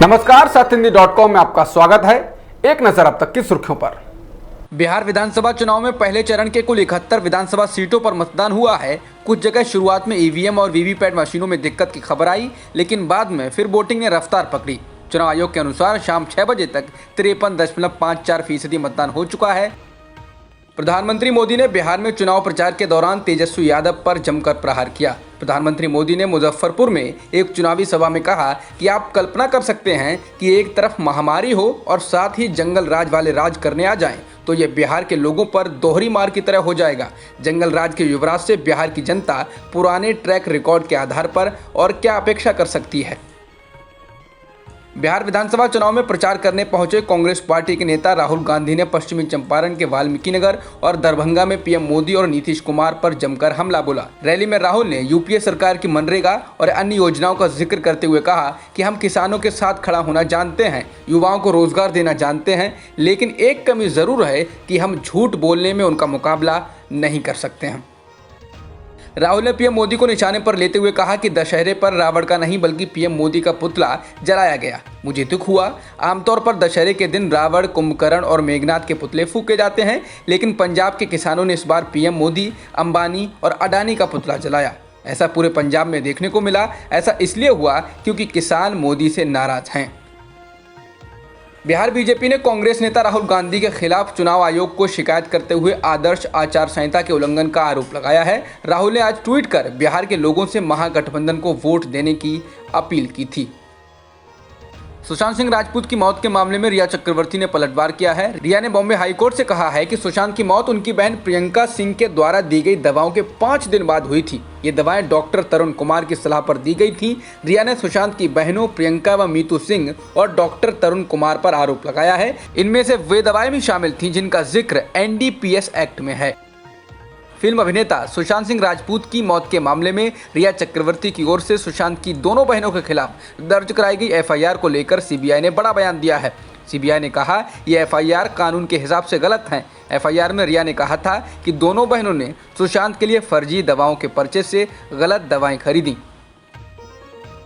नमस्कार, सत्यहिंदी.com में आपका स्वागत है। एक नजर अब तक की सुर्खियों पर। बिहार विधानसभा चुनाव में पहले चरण के कुल 71 विधानसभा सीटों पर मतदान हुआ है। कुछ जगह शुरुआत में ईवीएम और वीवीपैट मशीनों में दिक्कत की खबर आई, लेकिन बाद में फिर वोटिंग ने रफ्तार पकड़ी। चुनाव आयोग के अनुसार शाम 6 बजे तक 53.54% मतदान हो चुका है। प्रधानमंत्री मोदी ने बिहार में चुनाव प्रचार के दौरान तेजस्वी यादव पर जमकर प्रहार किया। प्रधानमंत्री मोदी ने मुजफ्फरपुर में एक चुनावी सभा में कहा कि आप कल्पना कर सकते हैं कि एक तरफ महामारी हो और साथ ही जंगल राज वाले राज करने आ जाएं, तो ये बिहार के लोगों पर दोहरी मार की तरह हो जाएगा। जंगल राज के युवराज से बिहार की जनता पुराने ट्रैक रिकॉर्ड के आधार पर और क्या अपेक्षा कर सकती है। बिहार विधानसभा चुनाव में प्रचार करने पहुंचे कांग्रेस पार्टी के नेता राहुल गांधी ने पश्चिमी चंपारण के वाल्मीकिनगर और दरभंगा में पीएम मोदी और नीतीश कुमार पर जमकर हमला बोला। रैली में राहुल ने यूपीए सरकार की मनरेगा और अन्य योजनाओं का जिक्र करते हुए कहा कि हम किसानों के साथ खड़ा होना जानते हैं, युवाओं को रोजगार देना जानते हैं, लेकिन एक कमी जरूर है कि हम झूठ बोलने में उनका मुकाबला नहीं कर सकते हैं। राहुल ने पीएम मोदी को निशाने पर लेते हुए कहा कि दशहरे पर रावण का नहीं बल्कि पीएम मोदी का पुतला जलाया गया। मुझे दुख हुआ। आमतौर पर दशहरे के दिन रावण, कुंभकर्ण और मेघनाथ के पुतले फूके जाते हैं, लेकिन पंजाब के किसानों ने इस बार पीएम मोदी, अंबानी और अडानी का पुतला जलाया। ऐसा पूरे पंजाब में देखने को मिला। ऐसा इसलिए हुआ क्योंकि किसान मोदी से नाराज हैं। बिहार बीजेपी ने कांग्रेस नेता राहुल गांधी के खिलाफ चुनाव आयोग को शिकायत करते हुए आदर्श आचार संहिता के उल्लंघन का आरोप लगाया है। राहुल ने आज ट्वीट कर बिहार के लोगों से महागठबंधन को वोट देने की अपील की थी। सुशांत सिंह राजपूत की मौत के मामले में रिया चक्रवर्ती ने पलटवार किया है। रिया ने बॉम्बे हाईकोर्ट से कहा है कि सुशांत की मौत उनकी बहन प्रियंका सिंह के द्वारा दी गई दवाओं के 5 दिन बाद हुई थी। ये दवाएं डॉक्टर तरुण कुमार की सलाह पर दी गई थी। रिया ने सुशांत की बहनों प्रियंका व मीतू सिंह और डॉक्टर तरुण कुमार पर आरोप लगाया है। इनमें से वे दवाएं भी शामिल थीं जिनका जिक्र एनडीपीएस एक्ट में है। फिल्म अभिनेता सुशांत सिंह राजपूत की मौत के मामले में रिया चक्रवर्ती की ओर से सुशांत की दोनों बहनों के खिलाफ दर्ज कराई गई एफआईआर को लेकर सीबीआई ने बड़ा बयान दिया है। सीबीआई ने कहा ये एफआईआर कानून के हिसाब से गलत है। एफआईआर में रिया ने कहा था कि दोनों बहनों ने सुशांत के लिए फर्जी दवाओं के पर्चे से गलत दवाएं खरीदी।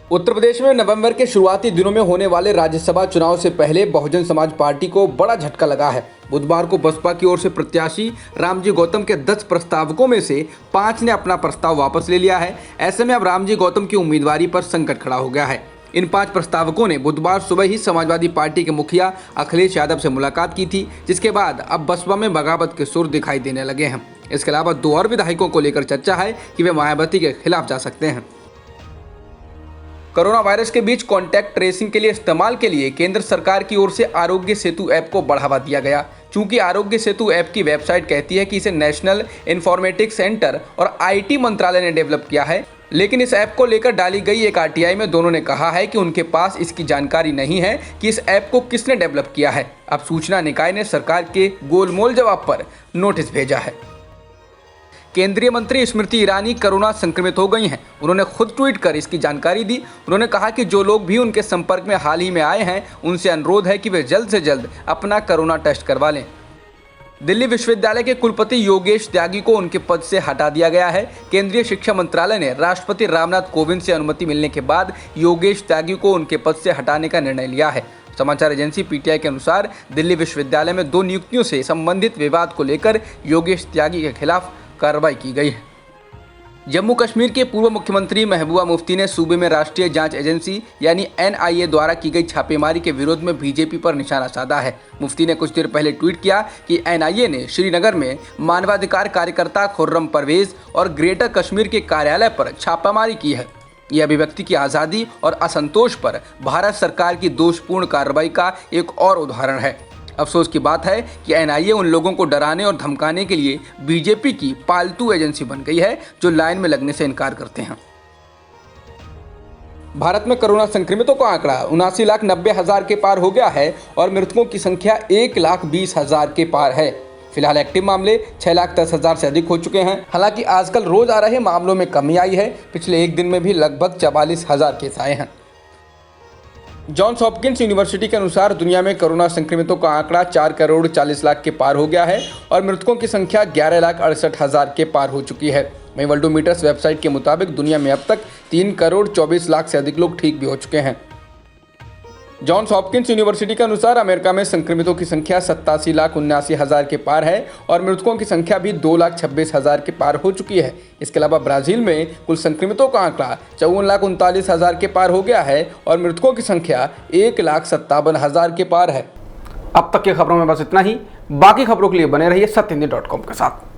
उत्तर प्रदेश में नवंबर के शुरुआती दिनों में होने वाले राज्यसभा चुनाव से पहले बहुजन समाज पार्टी को बड़ा झटका लगा है। बुधवार को बसपा की ओर से प्रत्याशी रामजी गौतम के 10 प्रस्तावकों में से 5 ने अपना प्रस्ताव वापस ले लिया है। ऐसे में अब रामजी गौतम की उम्मीदवारी पर संकट खड़ा हो गया है। इन 5 प्रस्तावकों ने बुधवार सुबह ही समाजवादी पार्टी के मुखिया अखिलेश यादव से मुलाकात की थी, जिसके बाद अब बसपा में बगावत के सुर दिखाई देने लगे हैं। इसके अलावा 2 और विधायकों को लेकर चर्चा है कि वे मायावती के खिलाफ जा सकते हैं। कोरोना वायरस के बीच कॉन्टैक्ट ट्रेसिंग के लिए इस्तेमाल के लिए केंद्र सरकार की ओर से आरोग्य सेतु ऐप को बढ़ावा दिया गया। चूंकि आरोग्य सेतु ऐप की वेबसाइट कहती है कि इसे नेशनल इन्फॉर्मेटिक्स सेंटर और आईटी मंत्रालय ने डेवलप किया है, लेकिन इस ऐप को लेकर डाली गई एक आरटीआई में दोनों ने कहा है कि उनके पास इसकी जानकारी नहीं है कि इस ऐप को किसने डेवलप किया है। अब सूचना निकाय ने सरकार के गोलमोल जवाब पर नोटिस भेजा है। केंद्रीय मंत्री स्मृति ईरानी कोरोना संक्रमित हो गई हैं। उन्होंने खुद ट्वीट कर इसकी जानकारी दी। उन्होंने कहा कि जो लोग भी उनके संपर्क में हाल ही में आए हैं उनसे अनुरोध है कि वे जल्द से जल्द अपना कोरोना टेस्ट करवा लें। दिल्ली विश्वविद्यालय के कुलपति योगेश त्यागी को उनके पद से हटा दिया गया है। केंद्रीय शिक्षा मंत्रालय ने राष्ट्रपति रामनाथ कोविंद से अनुमति मिलने के बाद योगेश त्यागी को उनके पद से हटाने का निर्णय लिया है। समाचार एजेंसी पीटीआई के अनुसार दिल्ली विश्वविद्यालय में 2 नियुक्तियों से संबंधित विवाद को लेकर योगेश त्यागी के खिलाफ कार्रवाई की गई है। जम्मू कश्मीर के पूर्व मुख्यमंत्री महबूबा मुफ्ती ने सूबे में राष्ट्रीय जांच एजेंसी यानी एनआईए द्वारा की गई छापेमारी के विरोध में बीजेपी पर निशाना साधा है। मुफ्ती ने कुछ देर पहले ट्वीट किया कि एनआईए ने श्रीनगर में मानवाधिकार कार्यकर्ता खुर्रम परवेज और ग्रेटर कश्मीर के कार्यालय पर छापामारी की है। यह अभिव्यक्ति की आज़ादी और असंतोष पर भारत सरकार की दोषपूर्ण कार्रवाई का एक और उदाहरण है। अफसोस की बात है कि एनआईए उन लोगों को डराने और धमकाने के लिए बीजेपी की पालतू एजेंसी बन गई है जो लाइन में लगने से इनकार करते हैं। भारत में कोरोना संक्रमितों का आंकड़ा 79,90,000 के पार हो गया है और मृतकों की संख्या 1,20,000 के पार है। फिलहाल एक्टिव मामले 6,10,000 से अधिक हो चुके हैं। हालांकि आजकल रोज आ रहे मामलों में कमी आई है। पिछले एक दिन में भी लगभग 44,000 केस आए हैं। जॉन्स हॉपकिंस यूनिवर्सिटी के अनुसार दुनिया में कोरोना संक्रमितों का आंकड़ा 4,40,00,000 के पार हो गया है और मृतकों की संख्या 11,68,000 के पार हो चुकी है। वहीं वर्ल्डोमीटर्स वेबसाइट के मुताबिक दुनिया में अब तक 3,24,00,000 से अधिक लोग ठीक भी हो चुके हैं। जॉन्स हॉपकिंस यूनिवर्सिटी के अनुसार अमेरिका में संक्रमितों की संख्या 87,79,000 के पार है और मृतकों की संख्या भी 2,26,000 के पार हो चुकी है। इसके अलावा ब्राजील में कुल संक्रमितों का आंकड़ा 54,39,000 के पार हो गया है और मृतकों की संख्या 1,57,000 के पार है। अब तक की खबरों में बस इतना ही। बाकी खबरों के लिए बने रहिए सत्यहिंदी.com के साथ।